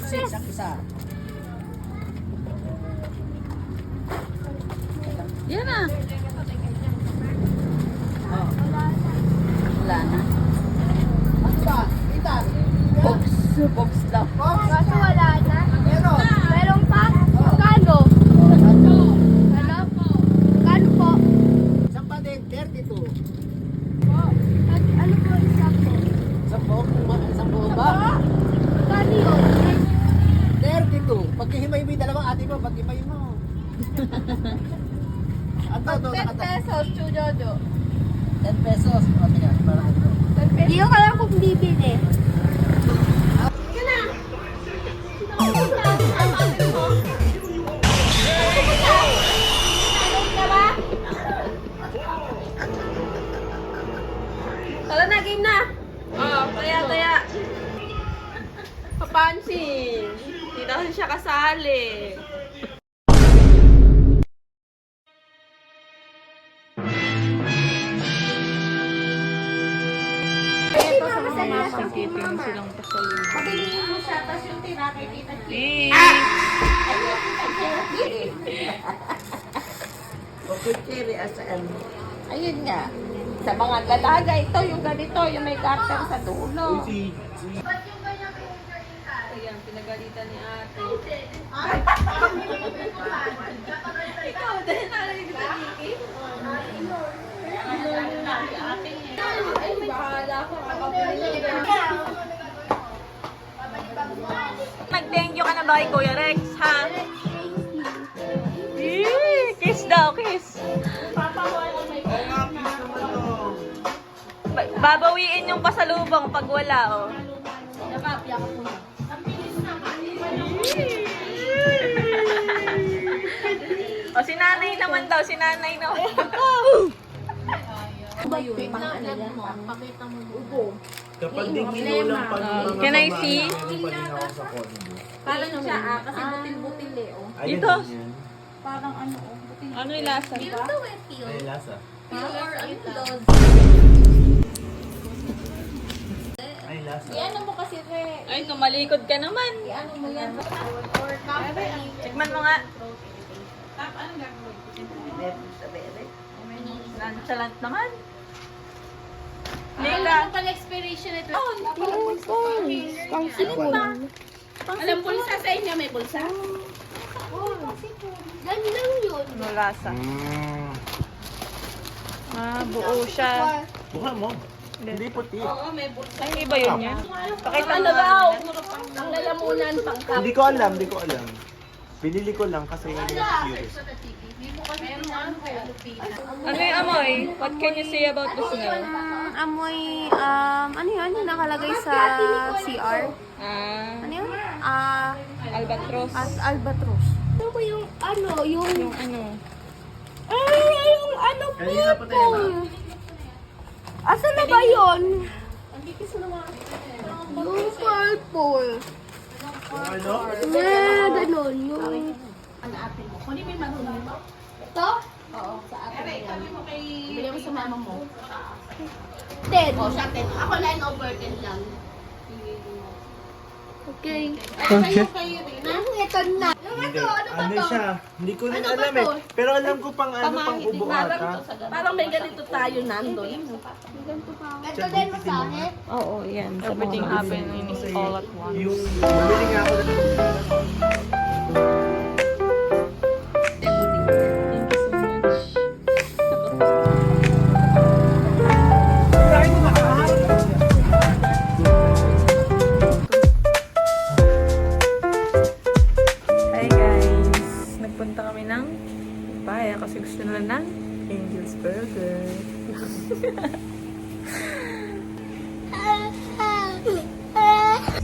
6 ang isa. Yan na. Oh. Wala na. Ano ba? Itan? Box. Box daw. Kaso wala na. Meron. Meron pa? Magkano? Ano? Magkano po? Isang pa din, 32. Ano po isa po? Isang buo ba? Magkano yun? 32. Pagkihimay mo yung dalawang ate mo, pagkihimay mo. Ang todo, 10 pesos, chujojo. 10 pesos. Pati nga, para ito. Hindi ko alam kung bibili. Tara na, game na. Oh, taya. Papansin. Hindi daw siya kasali. Ito sa mga makikita silang pasalubong. Pabilihin mo siya, tapos yung tira kay Tita Kim. Okay, Cherry, asan? Ayun nga. Sa mga dalaga, ito yung ganito, yung may garter sa dulo. Ayan, pinagalitan ni ate. Ikaw, dahil narinig sa Niki? Ay, bahala ko. Mag-thank you ka na ba kay Kuya Rex, ha? Kiss daw, kiss. Babawiin yung pasalubong pag wala, oh. O, si nanay naman daw, si nanay naman. Kapag di kinulang pag mga Can I babae, see? palingaw sa kondo. Parang siya kasi butil-butil eh. Ayun Ito. din yan. Parang ano butil. Ano yung lasa? Feel to it, feel. Ay, lasa. Or ano load. Ay, lasa. I-ano mo kasi, Re. Ay, tumalikod ka naman. I-ano mo yan. Or company. Tikman mo nga. Nonchalant naman. Lika. Ano pala expiration ito? Alam bulsa sa inyo, may bulsa? Yan lang yun. Ano lasa? Buo siya. Buka mo. Hindi puti. Ay, iba yun yan. Pakita Ano mo daw? nga. Ang lalamunan pang cup. Hindi ko alam. Binili ko lang kasi curious. Ano yung amoy? What can you say about the smell? Amoy, ano yun? Yung nakalagay sa CR? Ano yun? Albatros. Albatros. Ano ba yung yung... Yung ano? Ay, yung ano Kanina pa tayo ba? purple. Asan na ba yun? Yung purple. Ano? Ganun. Yung... Ito? Oo, sa atin yan. Bili mo sa mama mo. 10. O, siya 10. Ako 9 over 10 lang. Okay. Ay, kayo rin. Ito na. Hindi. Ano siya? Hindi ko rin alam eh. Pero alam ko pang pang ubo ata. Parang may ganito tayo nandun. Ito din mo sa akin? Oo, yan. Everything happening all at once. Yung bumili nga ako ng Hi guys! Nagpunta kami ng Paya kasi gusto nila ng Angel's Burger.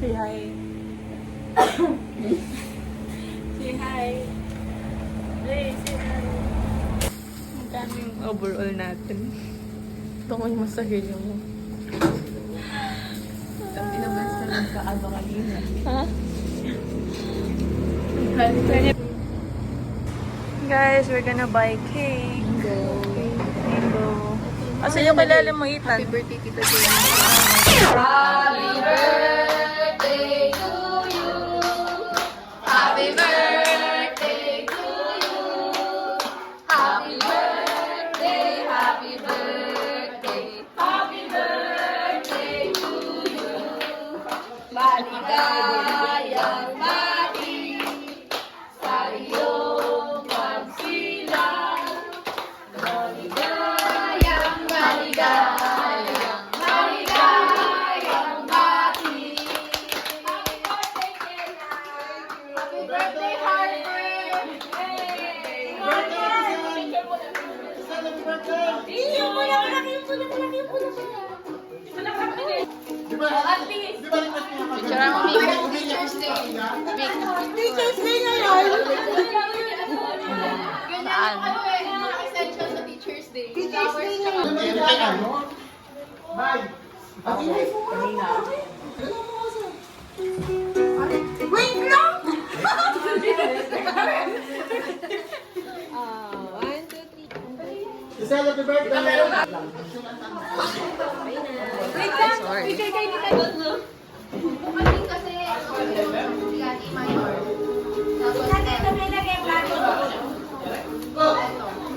Say hi. Say hi. Hey, say hi. Magkano yung overall natin? Tungon mo sa hilo mo. Pinabas na lang kaaba kanina. Ha? Guys, we're gonna buy cake. Mango. Asa yung kilala mo, Ethan? Happy birthday, Tita Jenny. Happy birthday to you. Teacher's Day. Teacher's Day ngayon. Ganyan yung mga essential sa Teacher's Day. Teacher's Day ngayon. Wait lang! Giselle, happy birthday! Kasi Gati Mayor. Tapos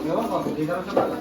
Ewan ko, hindi na rin sa bata.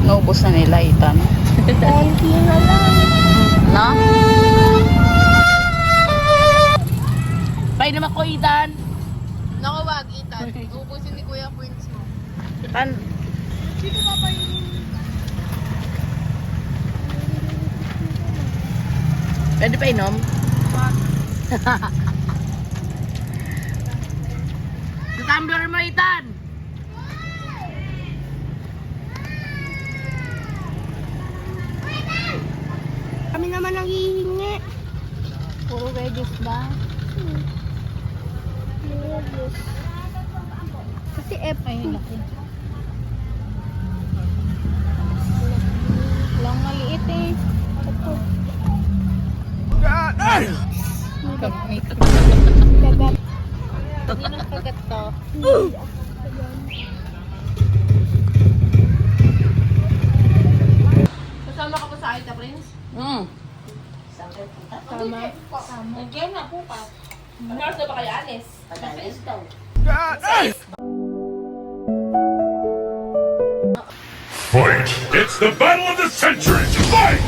Naubos na nila, Ethan. Thank you na lang. No? Painom ako, Ethan. Naku, wag, Ethan. Ubusin ni Kuya Prince mo. Ethan. Sino ba pa yung... Pwede pa inom? Sa tumbler mo, Ethan. dami naman nang hihingi. Puro wedges ba? Wedges. Kasi F. Ay, laki. Walang maliit eh. Ito. Kagat. Hindi nang kagat to. Kasama ka pa sa Aita, Prince? Tama. Nandiyan na po ka. Nakaras na ba kayo, Alice? Fight! It's the battle of the century! Fight!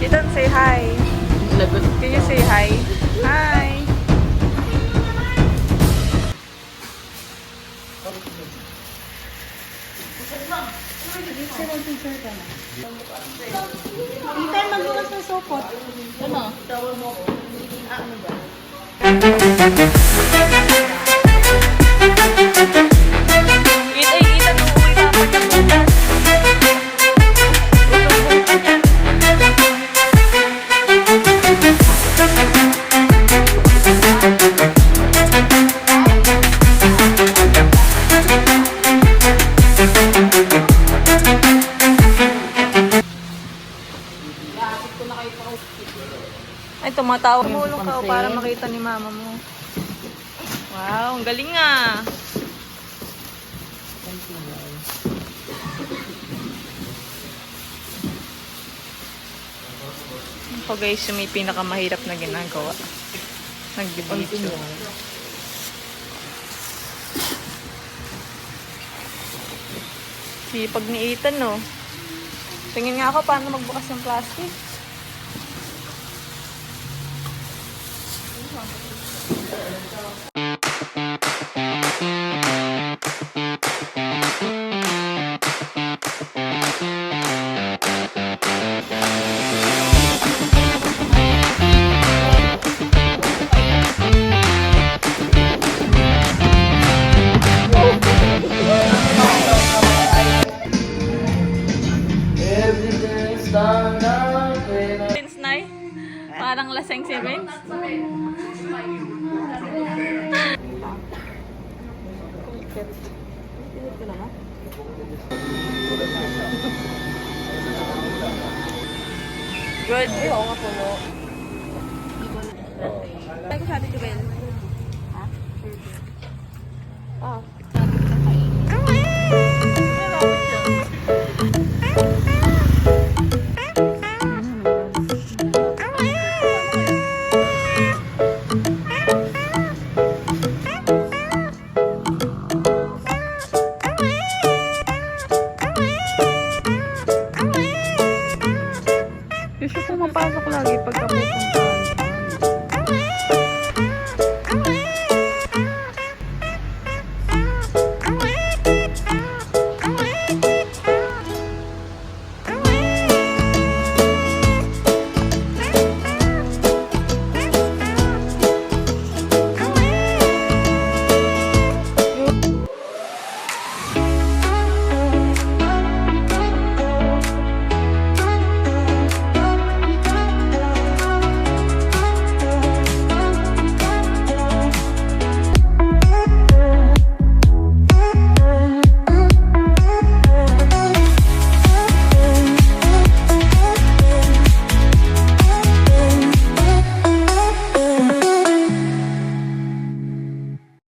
Ethan, say hi. Can you say hi? Hi. Ethan, magbukas ng sopot. Ano? Ethan, uuwi pa ako ng bukas. Ay, tumatawag. Tumulong ka para makita ni mama mo. Wow, ang galing nga. Ako guys, yung may pinakamahirap na ginagawa. Nag-video. Sipag ni Ethan, no? Tingin nga ako paano magbukas ng plastic. Vince Nay, parang laseng si Vince. Good. Ay, oo nga puno. Tayo ko sa atin, Jubel. Ha? Oh. Gusto ko mapasok lagi pagka pupunta.